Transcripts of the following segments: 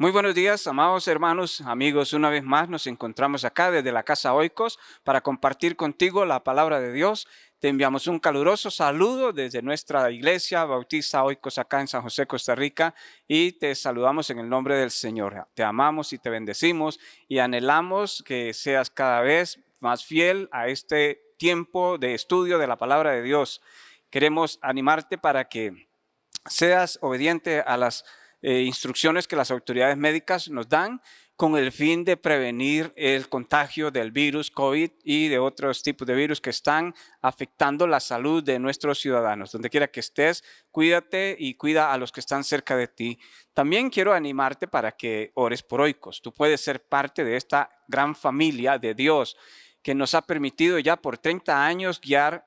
Muy buenos días, amados hermanos, amigos. Una vez más nos encontramos acá desde la Casa Oikos para compartir contigo la palabra de Dios. Te enviamos un caluroso saludo desde nuestra iglesia Bautista Oikos acá en San José, Costa Rica, y te saludamos en el nombre del Señor. Te amamos y te bendecimos y anhelamos que seas cada vez más fiel a este tiempo de estudio de la palabra de Dios. Queremos animarte para que seas obediente a las instrucciones que las autoridades médicas nos dan con el fin de prevenir el contagio del virus COVID y de otros tipos de virus que están afectando la salud de nuestros ciudadanos. Donde quiera que estés, cuídate y cuida a los que están cerca de ti. También quiero animarte para que ores por Oikos. Tú puedes ser parte de esta gran familia de Dios que nos ha permitido ya por 30 años guiar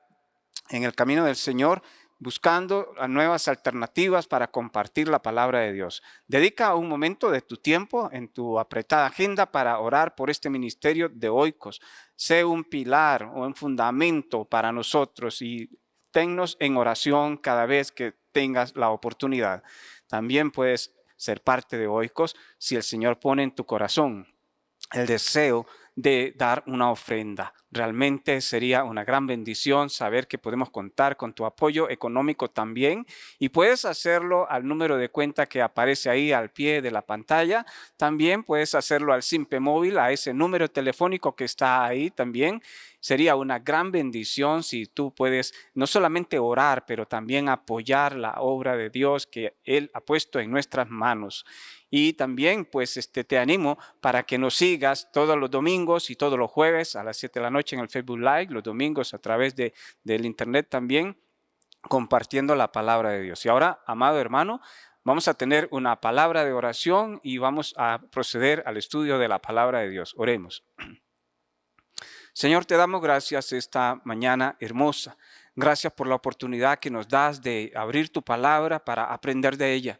en el camino del Señor, buscando nuevas alternativas para compartir la palabra de Dios. Dedica un momento de tu tiempo en tu apretada agenda para orar por este ministerio de Oikos. Sé un pilar o un fundamento para nosotros y tennos en oración cada vez que tengas la oportunidad. También puedes ser parte de Oikos si el Señor pone en tu corazón el deseo de dar una ofrenda. Realmente sería una gran bendición saber que podemos contar con tu apoyo económico también, y puedes hacerlo al número de cuenta que aparece ahí al pie de la pantalla. También puedes hacerlo al Simpe Móvil, a ese número telefónico que está ahí también. Sería una gran bendición si tú puedes no solamente orar, pero también apoyar la obra de Dios que Él ha puesto en nuestras manos. Y también pues te animo para que nos sigas todos los domingos y todos los jueves a las 7 de la noche en el Facebook Live, los domingos a través del internet también, compartiendo la palabra de Dios. Y ahora, amado hermano, vamos a tener una palabra de oración y vamos a proceder al estudio de la palabra de Dios. Oremos. Señor, te damos gracias esta mañana hermosa. Gracias por la oportunidad que nos das de abrir tu palabra para aprender de ella.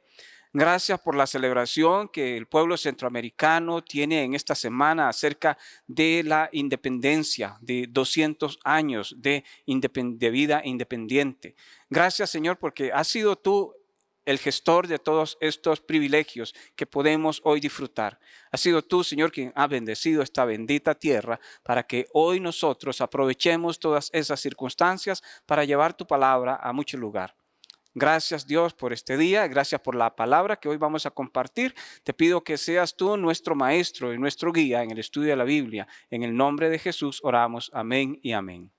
Gracias por la celebración que el pueblo centroamericano tiene en esta semana acerca de la independencia, de 200 años de vida independiente. Gracias, Señor, porque has sido tú el gestor de todos estos privilegios que podemos hoy disfrutar. Has sido tú, Señor, quien ha bendecido esta bendita tierra para que hoy nosotros aprovechemos todas esas circunstancias para llevar tu palabra a mucho lugar. Gracias, Dios, por este día. Gracias por la palabra que hoy vamos a compartir. Te pido que seas tú nuestro maestro y nuestro guía en el estudio de la Biblia. En el nombre de Jesús oramos. Amén y amén.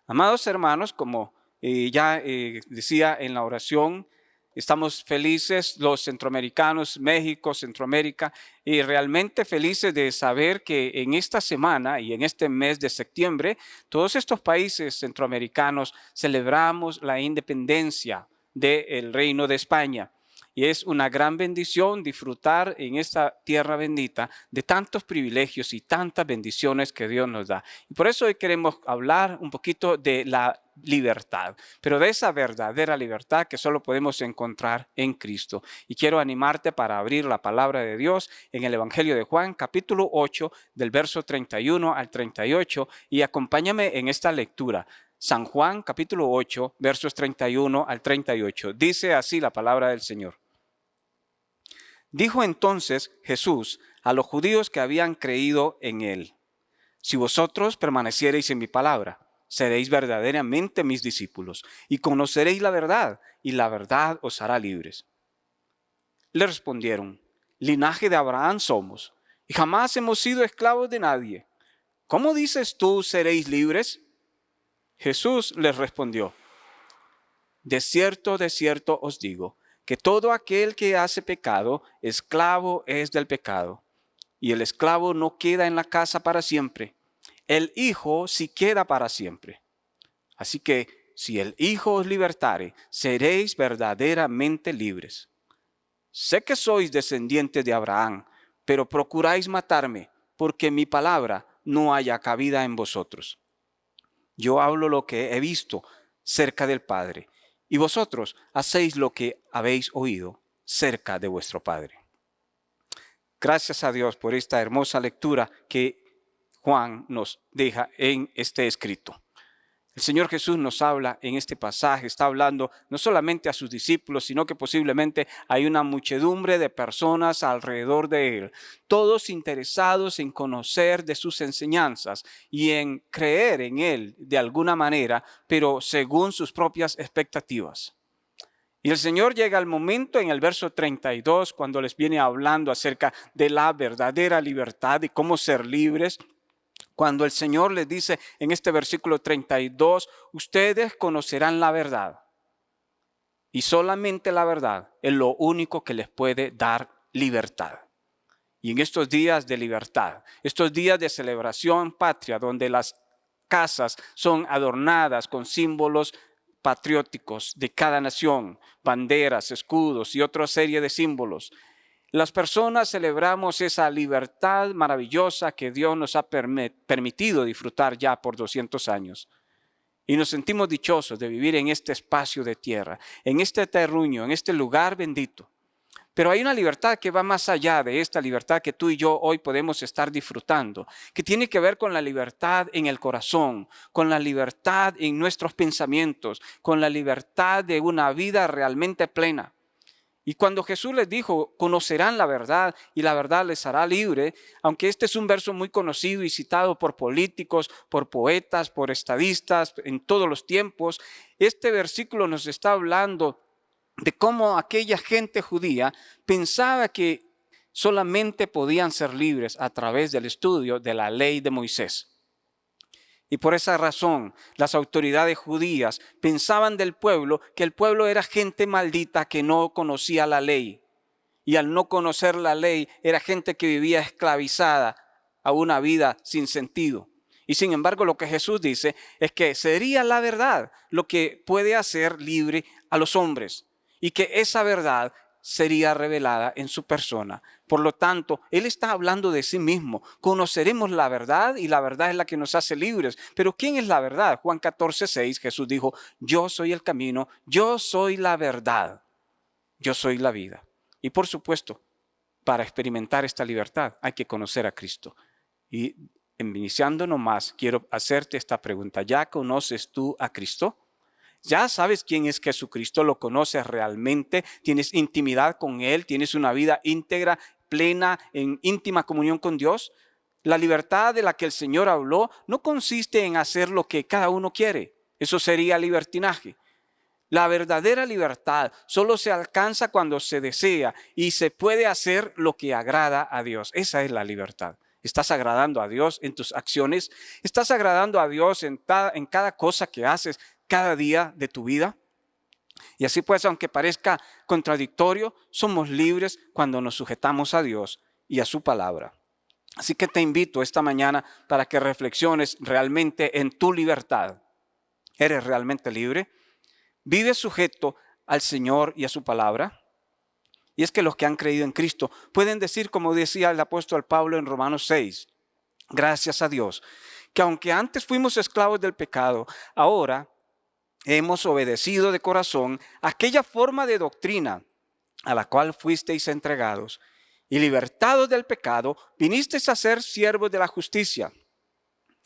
Amados hermanos, como ya decía en la oración, estamos felices los centroamericanos, México, Centroamérica, y realmente felices de saber que en esta semana y en este mes de septiembre, todos estos países centroamericanos celebramos la independencia del Reino de España. Y es una gran bendición disfrutar en esta tierra bendita de tantos privilegios y tantas bendiciones que Dios nos da. Y por eso hoy queremos hablar un poquito de la libertad, pero de esa verdadera libertad que solo podemos encontrar en Cristo. Y quiero animarte para abrir la palabra de Dios en el Evangelio de Juan, capítulo 8, del verso 31 al 38, y acompáñame en esta lectura. San Juan, capítulo 8, versos 31 al 38. Dice así la palabra del Señor. Dijo entonces Jesús a los judíos que habían creído en él: si vosotros permaneciereis en mi palabra, seréis verdaderamente mis discípulos, y conoceréis la verdad, y la verdad os hará libres. Le respondieron: linaje de Abraham somos, y jamás hemos sido esclavos de nadie. ¿Cómo dices tú, seréis libres? Jesús les respondió: de cierto os digo, que todo aquel que hace pecado, esclavo es del pecado. Y el esclavo no queda en la casa para siempre, el Hijo sí queda para siempre. Así que si el Hijo os libertare, seréis verdaderamente libres. Sé que sois descendientes de Abraham, pero procuráis matarme, porque mi palabra no haya cabida en vosotros. Yo hablo lo que he visto cerca del Padre, y vosotros hacéis lo que habéis oído cerca de vuestro Padre. Gracias a Dios por esta hermosa lectura que Juan nos deja en este escrito. El Señor Jesús nos habla en este pasaje, está hablando no solamente a sus discípulos, sino que posiblemente hay una muchedumbre de personas alrededor de Él, todos interesados en conocer de sus enseñanzas y en creer en Él de alguna manera, pero según sus propias expectativas. Y el Señor llega al momento en el verso 32, cuando les viene hablando acerca de la verdadera libertad y cómo ser libres. Cuando el Señor les dice en este versículo 32, ustedes conocerán la verdad. Y solamente la verdad es lo único que les puede dar libertad. Y en estos días de libertad, estos días de celebración patria, donde las casas son adornadas con símbolos patrióticos de cada nación, banderas, escudos y otra serie de símbolos, las personas celebramos esa libertad maravillosa que Dios nos ha permitido disfrutar ya por 200 años. Y nos sentimos dichosos de vivir en este espacio de tierra, en este terruño, en este lugar bendito. Pero hay una libertad que va más allá de esta libertad que tú y yo hoy podemos estar disfrutando, que tiene que ver con la libertad en el corazón, con la libertad en nuestros pensamientos, con la libertad de una vida realmente plena. Y cuando Jesús les dijo, conocerán la verdad y la verdad les hará libre, aunque este es un verso muy conocido y citado por políticos, por poetas, por estadistas en todos los tiempos, este versículo nos está hablando de cómo aquella gente judía pensaba que solamente podían ser libres a través del estudio de la ley de Moisés. Y por esa razón, las autoridades judías pensaban del pueblo que el pueblo era gente maldita que no conocía la ley. Y al no conocer la ley, era gente que vivía esclavizada a una vida sin sentido. Y sin embargo, lo que Jesús dice es que sería la verdad lo que puede hacer libre a los hombres. Y que esa verdad sería revelada en su persona. Por lo tanto, Él está hablando de sí mismo. Conoceremos la verdad y la verdad es la que nos hace libres. Pero ¿quién es la verdad? Juan 14:6, Jesús dijo, yo soy el camino, yo soy la verdad, yo soy la vida. Y por supuesto, para experimentar esta libertad hay que conocer a Cristo. Y iniciando nomás, quiero hacerte esta pregunta. ¿Ya conoces tú a Cristo? ¿Ya sabes quién es Jesucristo? ¿Lo conoces realmente? ¿Tienes intimidad con Él? ¿Tienes una vida íntegra, plena, en íntima comunión con Dios? La libertad de la que el Señor habló no consiste en hacer lo que cada uno quiere. Eso sería libertinaje. La verdadera libertad solo se alcanza cuando se desea y se puede hacer lo que agrada a Dios. Esa es la libertad. ¿Estás agradando a Dios en tus acciones? ¿Estás agradando a Dios en cada cosa que haces cada día de tu vida? Y así pues, aunque parezca contradictorio, somos libres cuando nos sujetamos a Dios y a su palabra. Así que te invito esta mañana para que reflexiones realmente en tu libertad. ¿Eres realmente libre? ¿Vives sujeto al Señor y a su palabra? Y es que los que han creído en Cristo pueden decir, como decía el apóstol Pablo en Romanos 6, gracias a Dios, que aunque antes fuimos esclavos del pecado, ahora hemos obedecido de corazón aquella forma de doctrina a la cual fuisteis entregados, y libertados del pecado, vinisteis a ser siervos de la justicia.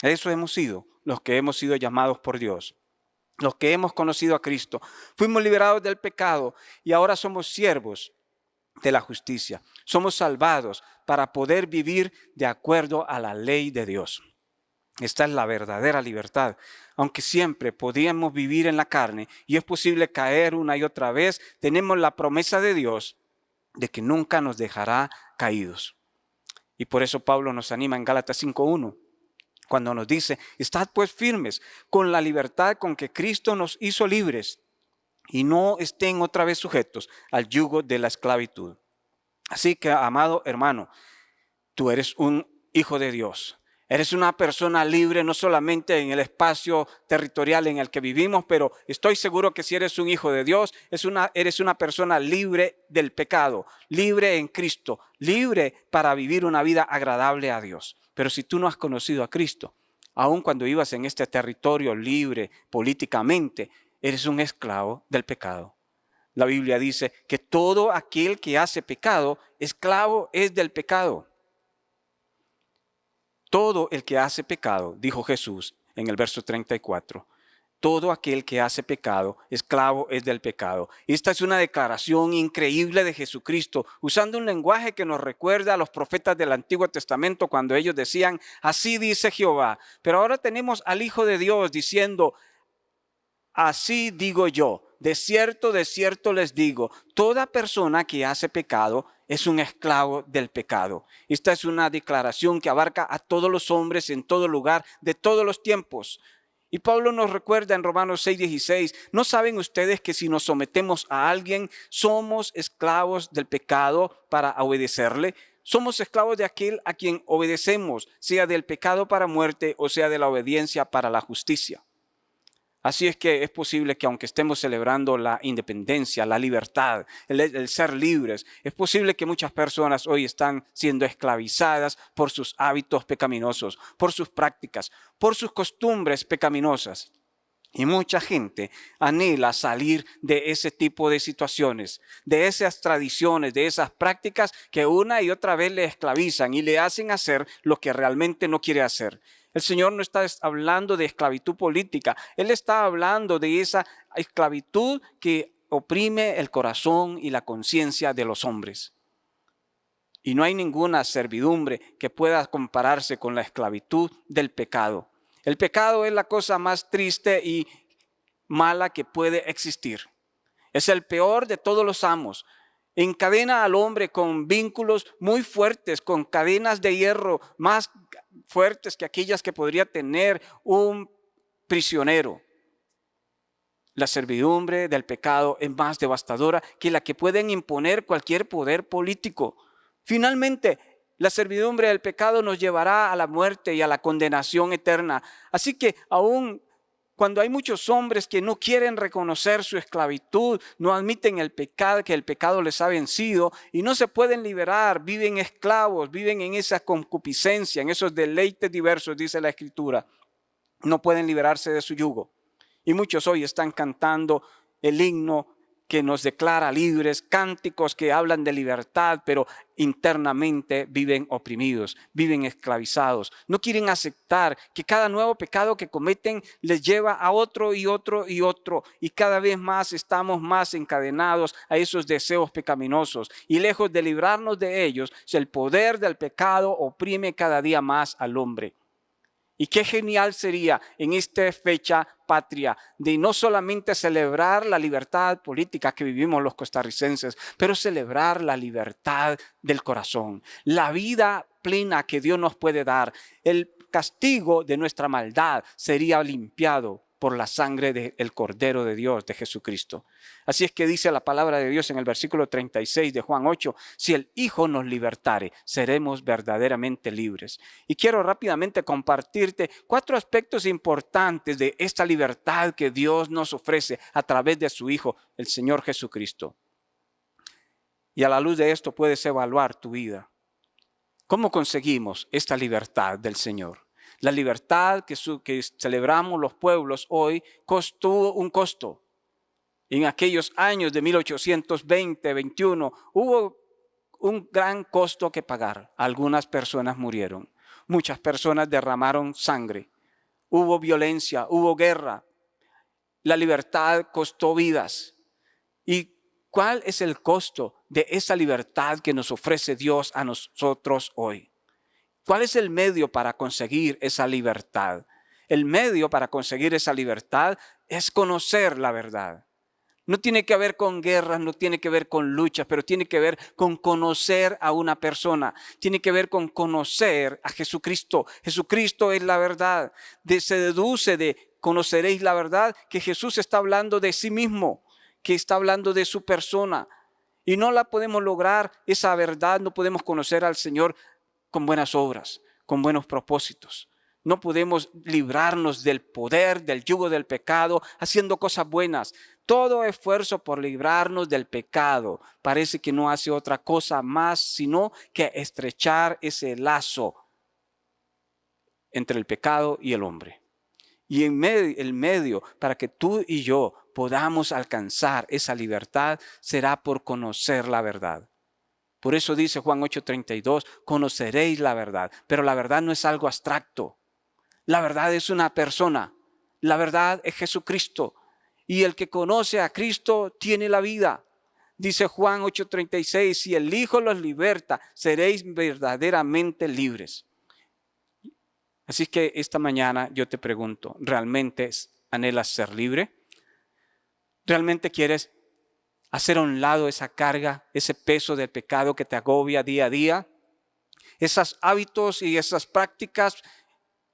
Eso hemos sido, los que hemos sido llamados por Dios. Los que hemos conocido a Cristo, fuimos liberados del pecado y ahora somos siervos de la justicia. Somos salvados para poder vivir de acuerdo a la ley de Dios. Esta es la verdadera libertad. Aunque siempre podíamos vivir en la carne y es posible caer una y otra vez, tenemos la promesa de Dios de que nunca nos dejará caídos. Y por eso Pablo nos anima en Gálatas 5:1. Cuando nos dice, estad pues firmes con la libertad con que Cristo nos hizo libres y no estén otra vez sujetos al yugo de la esclavitud. Así que, amado hermano, tú eres un hijo de Dios. Eres una persona libre no solamente en el espacio territorial en el que vivimos, pero estoy seguro que si eres un hijo de Dios, eres una persona libre del pecado, libre en Cristo, libre para vivir una vida agradable a Dios. Pero si tú no has conocido a Cristo, aun cuando ibas en este territorio libre políticamente, eres un esclavo del pecado. La Biblia dice que todo aquel que hace pecado, esclavo es del pecado. Todo el que hace pecado, dijo Jesús en el verso 34, Todo aquel que hace pecado, esclavo es del pecado. Esta es una declaración increíble de Jesucristo, usando un lenguaje que nos recuerda a los profetas del Antiguo Testamento cuando ellos decían, así dice Jehová. Pero ahora tenemos al Hijo de Dios diciendo, así digo yo, de cierto les digo, toda persona que hace pecado es un esclavo del pecado. Esta es una declaración que abarca a todos los hombres en todo lugar, de todos los tiempos. Y Pablo nos recuerda en Romanos 6:16, ¿no saben ustedes que si nos sometemos a alguien, somos esclavos del pecado para obedecerle? Somos esclavos de aquel a quien obedecemos, sea del pecado para muerte o sea de la obediencia para la justicia. Así es que es posible que aunque estemos celebrando la independencia, la libertad, el ser libres, es posible que muchas personas hoy están siendo esclavizadas por sus hábitos pecaminosos, por sus prácticas, por sus costumbres pecaminosas. Y mucha gente anhela salir de ese tipo de situaciones, de esas tradiciones, de esas prácticas que una y otra vez le esclavizan y le hacen hacer lo que realmente no quiere hacer. El Señor no está hablando de esclavitud política, Él está hablando de esa esclavitud que oprime el corazón y la conciencia de los hombres. Y no hay ninguna servidumbre que pueda compararse con la esclavitud del pecado. El pecado es la cosa más triste y mala que puede existir. Es el peor de todos los amos. Encadena al hombre con vínculos muy fuertes, con cadenas de hierro más fuertes que aquellas que podría tener un prisionero. La servidumbre del pecado es más devastadora que la que pueden imponer cualquier poder político. Finalmente, la servidumbre del pecado nos llevará a la muerte y a la condenación eterna. Así que aún cuando hay muchos hombres que no quieren reconocer su esclavitud, no admiten el pecado, que el pecado les ha vencido y no se pueden liberar, viven esclavos, viven en esa concupiscencia, en esos deleites diversos, dice la Escritura. No pueden liberarse de su yugo. Y muchos hoy están cantando el himno que nos declara libres, cánticos que hablan de libertad, pero internamente viven oprimidos, viven esclavizados. No quieren aceptar que cada nuevo pecado que cometen les lleva a otro y otro y otro. Y cada vez más estamos más encadenados a esos deseos pecaminosos. Y lejos de librarnos de ellos, el poder del pecado oprime cada día más al hombre. Y qué genial sería en esta fecha patria de no solamente celebrar la libertad política que vivimos los costarricenses, pero celebrar la libertad del corazón, la vida plena que Dios nos puede dar. El castigo de nuestra maldad sería limpiado por la sangre del Cordero de Dios, de Jesucristo. Así es que dice la palabra de Dios en el versículo 36 de Juan 8, si el Hijo nos libertare, seremos verdaderamente libres. Y quiero rápidamente compartirte 4 aspectos importantes de esta libertad que Dios nos ofrece a través de su Hijo, el Señor Jesucristo. Y a la luz de esto puedes evaluar tu vida. ¿Cómo conseguimos esta libertad del Señor? La libertad que celebramos los pueblos hoy costó un costo. En aquellos años de 1820-21 hubo un gran costo que pagar. Algunas personas murieron. Muchas personas derramaron sangre. Hubo violencia, hubo guerra. La libertad costó vidas. ¿Y cuál es el costo de esa libertad que nos ofrece Dios a nosotros hoy? ¿Cuál es el medio para conseguir esa libertad? El medio para conseguir esa libertad es conocer la verdad. No tiene que ver con guerras, no tiene que ver con luchas, pero tiene que ver con conocer a una persona. Tiene que ver con conocer a Jesucristo. Jesucristo es la verdad. Se deduce de conoceréis la verdad que Jesús está hablando de sí mismo, que está hablando de su persona. Y no la podemos lograr, esa verdad, no podemos conocer al Señor con buenas obras, con buenos propósitos. No podemos librarnos del poder, del yugo del pecado, haciendo cosas buenas. Todo esfuerzo por librarnos del pecado parece que no hace otra cosa más, sino que estrechar ese lazo entre el pecado y el hombre. Y el medio para que tú y yo podamos alcanzar esa libertad será por conocer la verdad. Por eso dice Juan 8:32, conoceréis la verdad. Pero la verdad no es algo abstracto. La verdad es una persona. La verdad es Jesucristo. Y el que conoce a Cristo tiene la vida. Dice Juan 8:36, si el Hijo los liberta, seréis verdaderamente libres. Así que esta mañana yo te pregunto, ¿realmente anhelas ser libre? ¿Realmente quieres hacer a un lado esa carga, ese peso del pecado que te agobia día a día? Esos hábitos y esas prácticas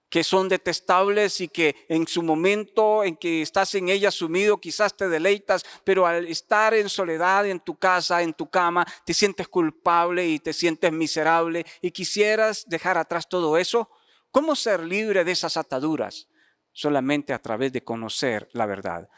que son detestables y que en su momento en que estás en ellas sumido quizás te deleitas, pero al estar en soledad en tu casa, en tu cama, te sientes culpable y te sientes miserable y quisieras dejar atrás todo eso. ¿Cómo ser libre de esas ataduras? Solamente a través de conocer la verdad,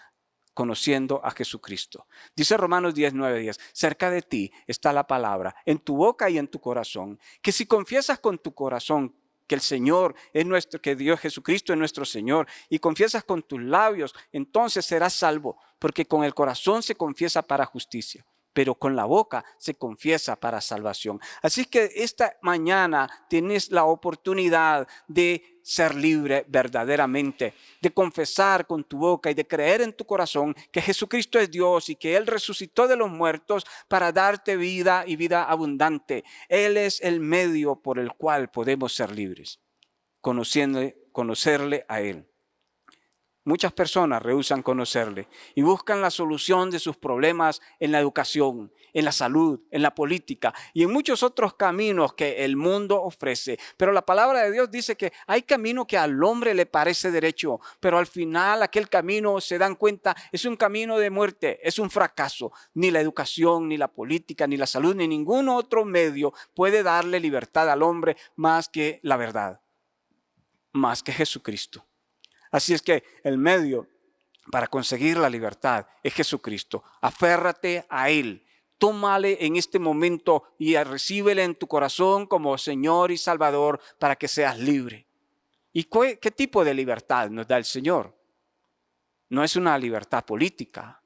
conociendo a Jesucristo. Dice Romanos 10:10, cerca de ti está la palabra, en tu boca y en tu corazón, que si confiesas con tu corazón que el Señor es nuestro, que Dios Jesucristo es nuestro Señor, y confiesas con tus labios, entonces serás salvo, porque con el corazón se confiesa para justicia, pero con la boca se confiesa para salvación. Así que esta mañana tienes la oportunidad de ser libre verdaderamente, de confesar con tu boca y de creer en tu corazón que Jesucristo es Dios y que Él resucitó de los muertos para darte vida y vida abundante. Él es el medio por el cual podemos ser libres, conocerle a Él. Muchas personas rehúsan conocerle y buscan la solución de sus problemas en la educación, en la salud, en la política y en muchos otros caminos que el mundo ofrece. Pero la palabra de Dios dice que hay camino que al hombre le parece derecho, pero al final aquel camino, se dan cuenta, es un camino de muerte, es un fracaso. Ni la educación, ni la política, ni la salud, ni ningún otro medio puede darle libertad al hombre más que la verdad, más que Jesucristo. Así es que el medio para conseguir la libertad es Jesucristo. Aférrate a Él. Tómale en este momento y recíbele en tu corazón como Señor y Salvador para que seas libre. ¿Y qué tipo de libertad nos da el Señor? No es una libertad política,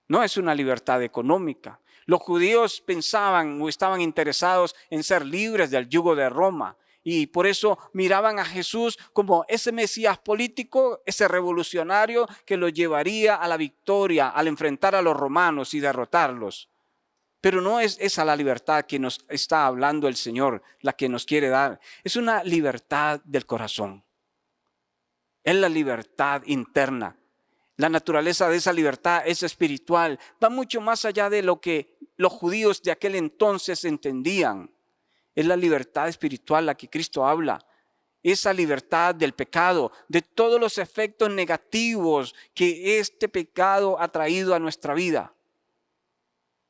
no es una libertad económica. Los judíos pensaban o estaban interesados en ser libres del yugo de Roma. Y por eso miraban a Jesús como ese Mesías político, ese revolucionario que los llevaría a la victoria al enfrentar a los romanos y derrotarlos. Pero no es esa la libertad que nos está hablando el Señor, la que nos quiere dar. Es una libertad del corazón. Es la libertad interna. La naturaleza de esa libertad es espiritual. Va mucho más allá de lo que los judíos de aquel entonces entendían. Es la libertad espiritual la que Cristo habla. Esa libertad del pecado, de todos los efectos negativos que este pecado ha traído a nuestra vida.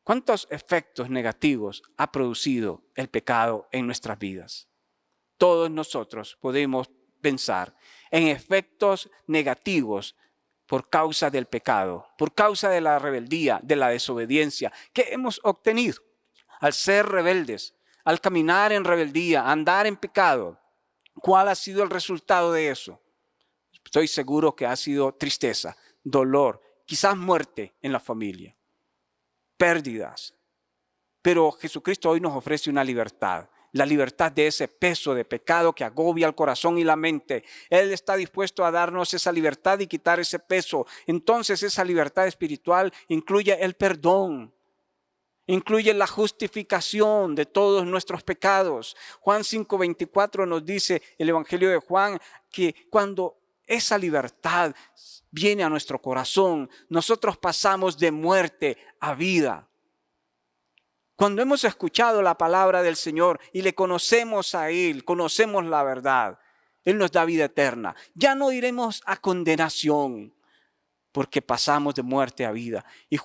¿Cuántos efectos negativos ha producido el pecado en nuestras vidas? Todos nosotros podemos pensar en efectos negativos por causa del pecado, por causa de la rebeldía, de la desobediencia que hemos obtenido al ser rebeldes. Al caminar en rebeldía, andar en pecado, ¿cuál ha sido el resultado de eso? Estoy seguro que ha sido tristeza, dolor, quizás muerte en la familia, pérdidas. Pero Jesucristo hoy nos ofrece una libertad, la libertad de ese peso de pecado que agobia el corazón y la mente. Él está dispuesto a darnos esa libertad y quitar ese peso. Entonces esa libertad espiritual incluye el perdón. Incluye la justificación de todos nuestros pecados. Juan 5:24 nos dice el Evangelio de Juan que cuando esa libertad viene a nuestro corazón, nosotros pasamos de muerte a vida. Cuando hemos escuchado la palabra del Señor y le conocemos a Él, conocemos la verdad, Él nos da vida eterna. Ya no iremos a condenación, porque pasamos de muerte a vida. Y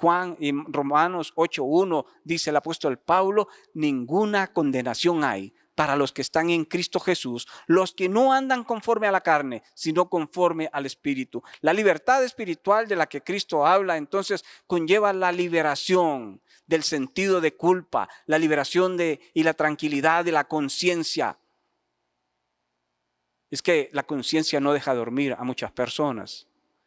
en Romanos 8:1 dice el apóstol Pablo, ninguna condenación hay para los que están en Cristo Jesús, los que no andan conforme a la carne, sino conforme al Espíritu. La libertad espiritual de la que Cristo habla, entonces, conlleva la liberación del sentido de culpa, la liberación y la tranquilidad de la conciencia. Es que la conciencia no deja dormir a muchas personas.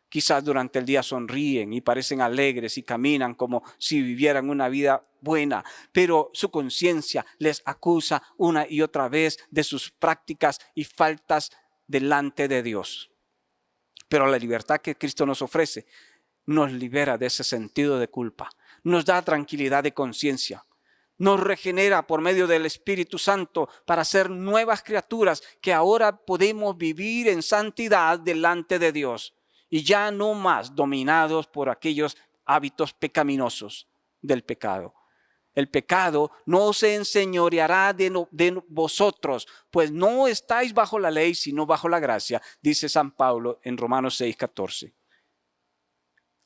Quizás durante el día sonríen y parecen alegres y caminan como si vivieran una vida buena, pero su conciencia les acusa una y otra vez de sus prácticas y faltas delante de Dios. Pero la libertad que Cristo nos ofrece nos libera de ese sentido de culpa, nos da tranquilidad de conciencia, nos regenera por medio del Espíritu Santo para ser nuevas criaturas que ahora podemos vivir en santidad delante de Dios y ya no más dominados por aquellos hábitos pecaminosos del pecado. El pecado no se enseñoreará de vosotros, pues no estáis bajo la ley, sino bajo la gracia, dice San Pablo en Romanos 6:14.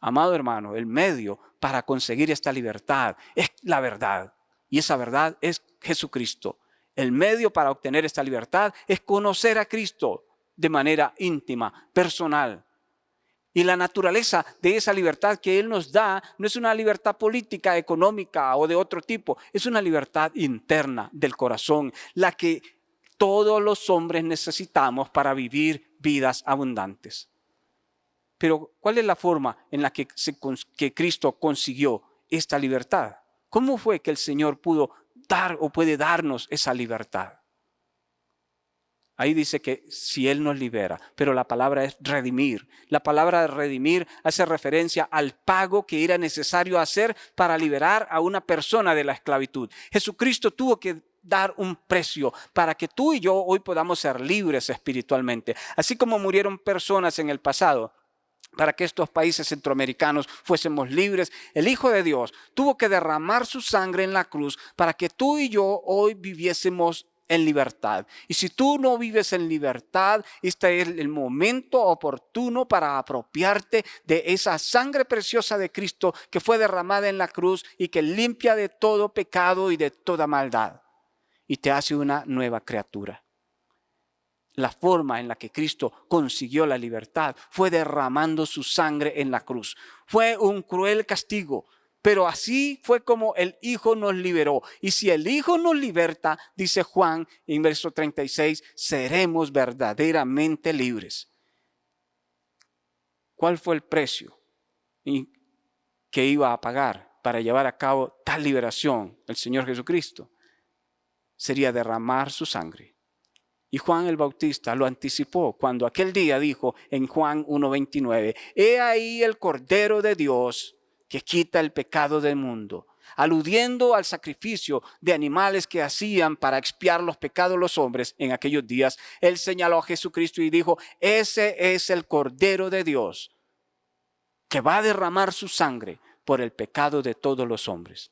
Amado hermano, el medio para conseguir esta libertad es la verdad, y esa verdad es Jesucristo. El medio para obtener esta libertad es conocer a Cristo de manera íntima, personal. Y la naturaleza de esa libertad que Él nos da no es una libertad política, económica o de otro tipo. Es una libertad interna del corazón, la que todos los hombres necesitamos para vivir vidas abundantes. Pero ¿cuál es la forma en la que Cristo consiguió esta libertad? ¿Cómo fue que el Señor pudo dar o puede darnos esa libertad? Ahí dice que si Él nos libera, pero la palabra es redimir. La palabra redimir hace referencia al pago que era necesario hacer para liberar a una persona de la esclavitud. Jesucristo tuvo que dar un precio para que tú y yo hoy podamos ser libres espiritualmente. Así como murieron personas en el pasado para que estos países centroamericanos fuésemos libres, el Hijo de Dios tuvo que derramar su sangre en la cruz para que tú y yo hoy viviésemos en libertad. Y si tú no vives en libertad, este es el momento oportuno para apropiarte de esa sangre preciosa de Cristo que fue derramada en la cruz y que limpia de todo pecado y de toda maldad y te hace una nueva criatura. La forma en la que Cristo consiguió la libertad fue derramando su sangre en la cruz. Fue un cruel castigo, pero así fue como el Hijo nos liberó. Y si el Hijo nos liberta, dice Juan en verso 36, seremos verdaderamente libres. ¿Cuál fue el precio que iba a pagar para llevar a cabo tal liberación el Señor Jesucristo? Sería derramar su sangre. Y Juan el Bautista lo anticipó cuando aquel día dijo en Juan 1:29, he ahí el Cordero de Dios que quita el pecado del mundo, aludiendo al sacrificio de animales que hacían para expiar los pecados de los hombres en aquellos días. Él señaló a Jesucristo y dijo, ese es el Cordero de Dios que va a derramar su sangre por el pecado de todos los hombres.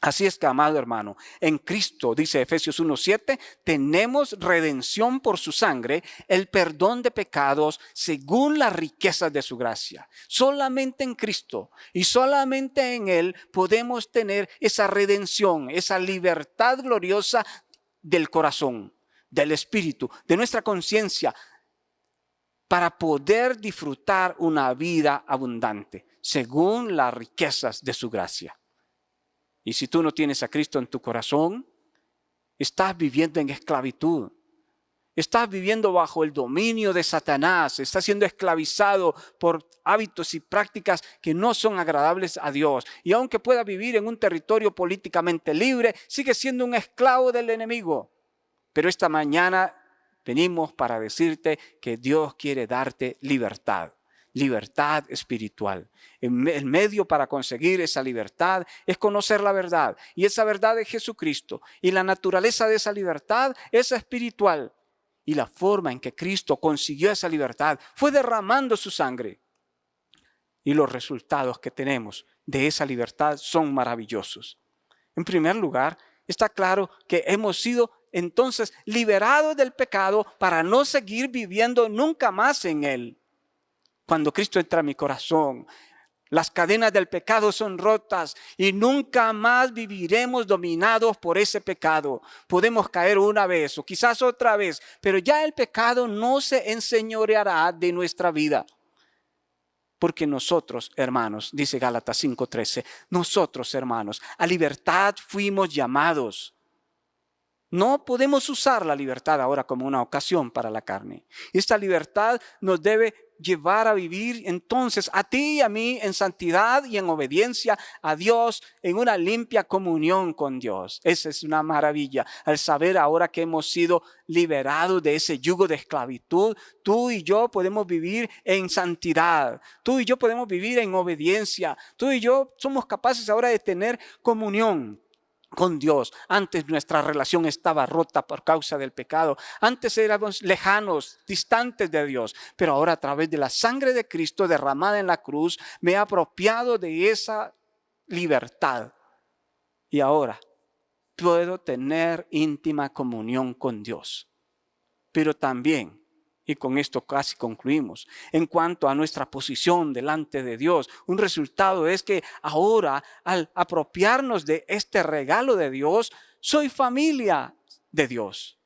Así es que, amado hermano, en Cristo, dice Efesios 1:7, tenemos redención por su sangre, el perdón de pecados según las riquezas de su gracia. Solamente en Cristo y solamente en Él podemos tener esa redención, esa libertad gloriosa del corazón, del espíritu, de nuestra conciencia, para poder disfrutar una vida abundante según las riquezas de su gracia. Y si tú no tienes a Cristo en tu corazón, estás viviendo en esclavitud. Estás viviendo bajo el dominio de Satanás. Estás siendo esclavizado por hábitos y prácticas que no son agradables a Dios. Y aunque pueda vivir en un territorio políticamente libre, sigue siendo un esclavo del enemigo. Pero esta mañana venimos para decirte que Dios quiere darte libertad. Libertad espiritual. El medio para conseguir esa libertad es conocer la verdad. Y esa verdad es Jesucristo. Y la naturaleza de esa libertad es espiritual. Y la forma en que Cristo consiguió esa libertad fue derramando su sangre. Y los resultados que tenemos de esa libertad son maravillosos. En primer lugar, está claro que hemos sido entonces liberados del pecado para no seguir viviendo nunca más en él. Cuando Cristo entra a mi corazón, las cadenas del pecado son rotas y nunca más viviremos dominados por ese pecado. Podemos caer una vez o quizás otra vez, pero ya el pecado no se enseñoreará de nuestra vida. Porque nosotros, hermanos, dice Gálatas 5:13, nosotros, hermanos, a libertad fuimos llamados. No podemos usar la libertad ahora como una ocasión para la carne. Esta libertad nos debe llevar a vivir entonces a ti y a mí en santidad y en obediencia a Dios, en una limpia comunión con Dios. Esa es una maravilla, al saber ahora que hemos sido liberados de ese yugo de esclavitud. Tú y yo podemos vivir en santidad, tú y yo podemos vivir en obediencia, tú y yo somos capaces ahora de tener comunión con Dios. Antes nuestra relación estaba rota por causa del pecado. Antes éramos lejanos, distantes de Dios. Pero ahora, a través de la sangre de Cristo derramada en la cruz, me he apropiado de esa libertad. Y ahora puedo tener íntima comunión con Dios. Pero también, y con esto casi concluimos, en cuanto a nuestra posición delante de Dios, un resultado es que ahora, al apropiarnos de este regalo de Dios, soy familia de Dios.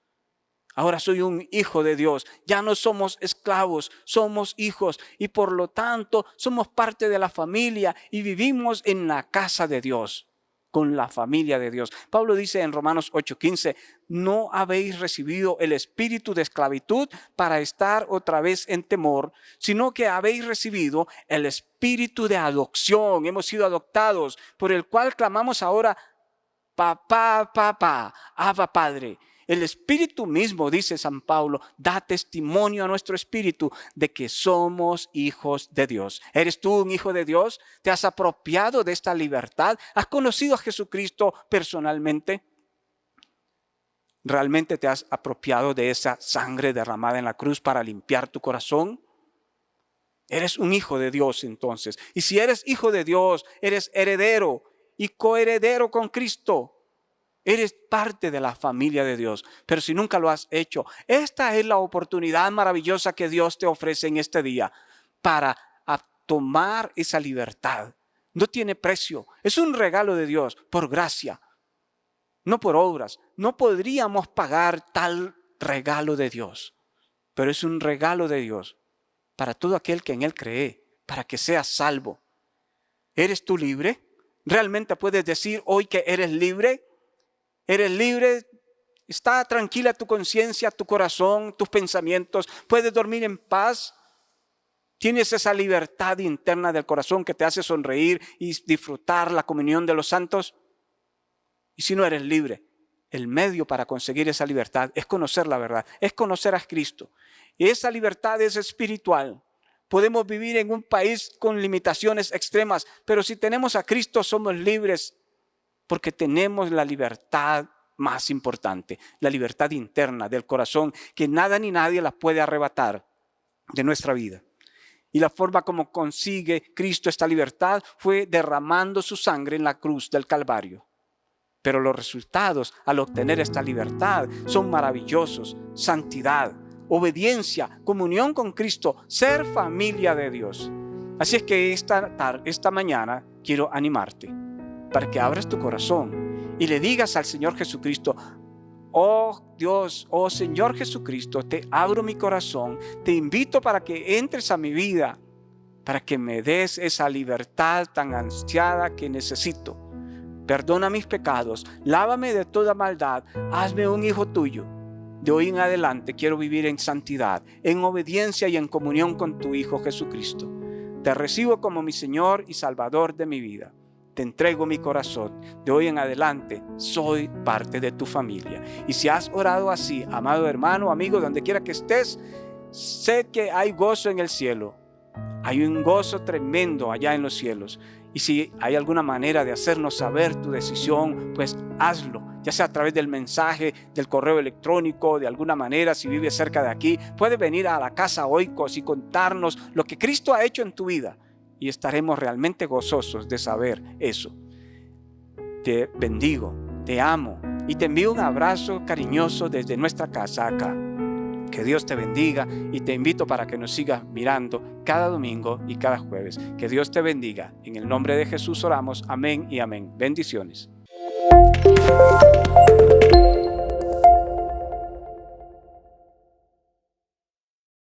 Ahora soy un hijo de Dios. Ya no somos esclavos, somos hijos, y por lo tanto somos parte de la familia y vivimos en la casa de Dios, con la familia de Dios. Pablo dice en Romanos 8:15, no habéis recibido el espíritu de esclavitud para estar otra vez en temor, sino que habéis recibido el espíritu de adopción. Hemos sido adoptados, por el cual clamamos ahora, papá, papá, Abba Padre. El Espíritu mismo, dice San Pablo, da testimonio a nuestro espíritu de que somos hijos de Dios. ¿Eres tú un hijo de Dios? ¿Te has apropiado de esta libertad? ¿Has conocido a Jesucristo personalmente? ¿Realmente te has apropiado de esa sangre derramada en la cruz para limpiar tu corazón? Eres un hijo de Dios entonces. Y si eres hijo de Dios, eres heredero y coheredero con Cristo. Eres parte de la familia de Dios, pero si nunca lo has hecho, esta es la oportunidad maravillosa que Dios te ofrece en este día para tomar esa libertad. No tiene precio, es un regalo de Dios por gracia, no por obras. No podríamos pagar tal regalo de Dios, pero es un regalo de Dios para todo aquel que en Él cree, para que seas salvo. ¿Eres tú libre? ¿Realmente puedes decir hoy que eres libre? ¿Eres libre? ¿Está tranquila tu conciencia, tu corazón, tus pensamientos? ¿Puedes dormir en paz? ¿Tienes esa libertad interna del corazón que te hace sonreír y disfrutar la comunión de los santos? Y si no eres libre, el medio para conseguir esa libertad es conocer la verdad, es conocer a Cristo. Y esa libertad es espiritual. Podemos vivir en un país con limitaciones extremas, pero si tenemos a Cristo somos libres. Porque tenemos la libertad más importante, la libertad interna del corazón, que nada ni nadie la puede arrebatar de nuestra vida. Y la forma como consigue Cristo esta libertad fue derramando su sangre en la cruz del Calvario. Pero los resultados al obtener esta libertad son maravillosos: santidad, obediencia, comunión con Cristo, ser familia de Dios. Así es que esta mañana quiero animarte para que abras tu corazón y le digas al Señor Jesucristo: oh Dios, oh Señor Jesucristo, te abro mi corazón, te invito para que entres a mi vida, para que me des esa libertad tan ansiada que necesito. Perdona mis pecados, lávame de toda maldad, hazme un hijo tuyo. De hoy en adelante quiero vivir en santidad, en obediencia y en comunión con tu Hijo Jesucristo. Te recibo como mi Señor y Salvador de mi vida. Te entrego mi corazón. De hoy en adelante soy parte de tu familia. Y si has orado así, amado hermano, amigo, donde quiera que estés, sé que hay gozo en el cielo. Hay un gozo tremendo allá en los cielos. Y si hay alguna manera de hacernos saber tu decisión, pues hazlo. Ya sea a través del mensaje, del correo electrónico, de alguna manera, si vives cerca de aquí, puedes venir a la Casa Oikos y contarnos lo que Cristo ha hecho en tu vida. Y estaremos realmente gozosos de saber eso. Te bendigo, te amo y te envío un abrazo cariñoso desde nuestra casa acá. Que Dios te bendiga y te invito para que nos sigas mirando cada domingo y cada jueves. Que Dios te bendiga. En el nombre de Jesús oramos. Amén y amén. Bendiciones.